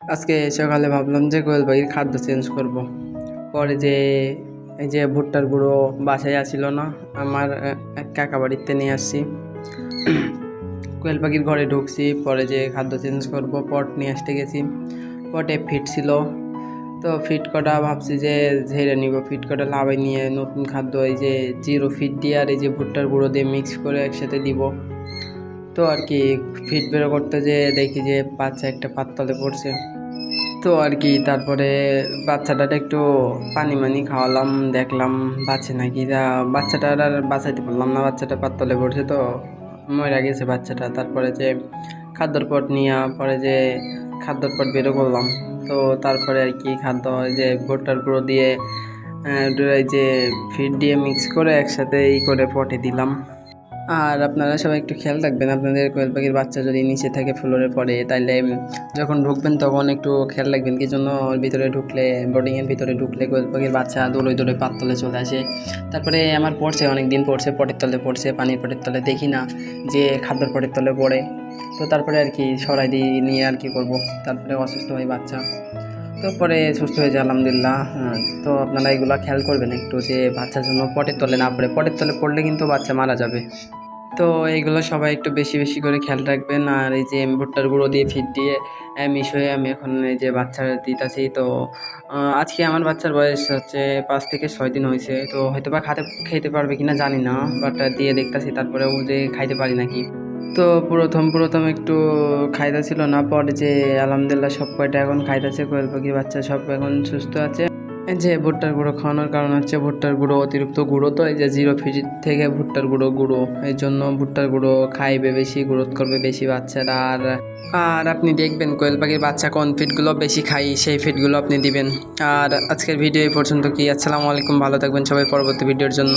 আজকে সকালে ভাবলাম যে কোয়েল পাখির খাদ্য চেঞ্জ করব। পরে যে এই যে ভুট্টার গুঁড়ো বাসায় আসিল না, আমার এক কাকা বাড়িতে নিয়ে আসছি। কোয়েল পাখির ঘরে ঢুকছি, পরে যে খাদ্য চেঞ্জ করব পট নিয়ে আসতে গেছি। পটে ফিট ছিল, তো ফিট কটা ভাবছি যে ঝেড়ে নিব। ফিট কটা লাভাই নিয়ে নতুন খাদ্য এই যে জিরো ফিট দিয়ে আর এই যে ভুট্টার গুঁড়ো দিয়ে মিক্স করে একসাথে দিব। তো আর কি ফিট বেরো করতে যে দেখি যে বাচ্চা একটা পাততলে পড়ছে। তো আর কি তারপরে বাচ্চাটার একটু পানি মানি খাওয়ালাম, দেখলাম বাঁচে নাকি। বাচ্চাটার আর বাঁচাইতে পারলাম না, বাচ্চাটা পাততলে পড়ছে, তো মরে গেছে বাচ্চাটা। তারপরে যে খাদ্যর পট নিয়ে পরে যে খাদ্যর পট বেরো করলাম। তো তারপরে আর কি খাদ্য যে ভুট্টার গুঁড়ো দিয়ে এই যে ফিড দিয়ে মিক্স করে একসাথে করে পটে দিলাম। আর আপনারা সবাই একটু খেয়াল রাখবেন, আপনাদের কোয়েল পাখির বাচ্চা যদি নিচে থাকে ফ্লোরে পড়ে, তাইলে যখন ঢুকবেন তখন একটু খেয়াল রাখবেন। কি জন্য ভিতরে ঢুকলে, বোর্ডিংয়ের ভিতরে ঢুকলে কোয়েল পাখির বাচ্চা দৌড়ে দৌড়ে পাততলে চলে আসে। তারপরে আমার পড়ছে, অনেক দিন পড়ছে, পটের তলে পড়ছে, পানির পটের তলে, দেখি না যে খাদ্যর পটের তলে পড়ে। তো তারপরে আর কি সরাই দিয়ে নিয়ে আর কি করব। তারপরে অসুস্থ হয় বাচ্চা, তো পরে সুস্থ হয়েছে আলহামদুলিল্লাহ। তো আপনারা এগুলো খেয়াল করবেন একটু, যে বাচ্চার জন্য পটের তলে না পড়ে। পটের তলে পড়লে কিন্তু বাচ্চা মারা যাবে। তো এইগুলো সবাই একটু বেশি বেশি করে খেয়াল রাখবেন। আর এই যে ভুট্টার গুঁড়ো দিয়ে ফিড দিয়ে মিশিয়ে আমি এখন এই যে বাচ্চার দিতেছি। তো আজকে আমার বাচ্চার বয়স হচ্ছে 5 থেকে 6 দিন হয়েছে। তো হয়তো বা খেতে পারবে কিনা জানি না, বাট দিয়ে দেখতেছি তারপরেও যে খাইতে পারি নাকি। তো প্রথম একটু খাইতেছিল না, পরে যে আলহামদুলিল্লাহ সব কয়টা এখন খাইতেছে। কোয়েল পাখির বাচ্চা সব এখন সুস্থ আছে। এই যে ভুট্টার গুঁড়ো খাওয়ানোর কারণ হচ্ছে ভুট্টার গুঁড়ো অতিরিক্ত গুঁড়ো, তো এই যে জিরো ফিট থেকে ভুট্টার গুঁড়ো এই জন্য ভুট্টার গুঁড়ো খাইবে বেশি, গ্রোথ করবে বেশি বাচ্চারা। আর আর আপনি দেখবেন কোয়েল পাখির বাচ্চা কোন ফিডগুলো বেশি খাই, সেই ফিডগুলো আপনি দিবেন। আর আজকের ভিডিও এই পর্যন্ত কি। আসসালামু আলাইকুম, ভালো থাকবেন সবাই পরবর্তী ভিডিওর জন্য।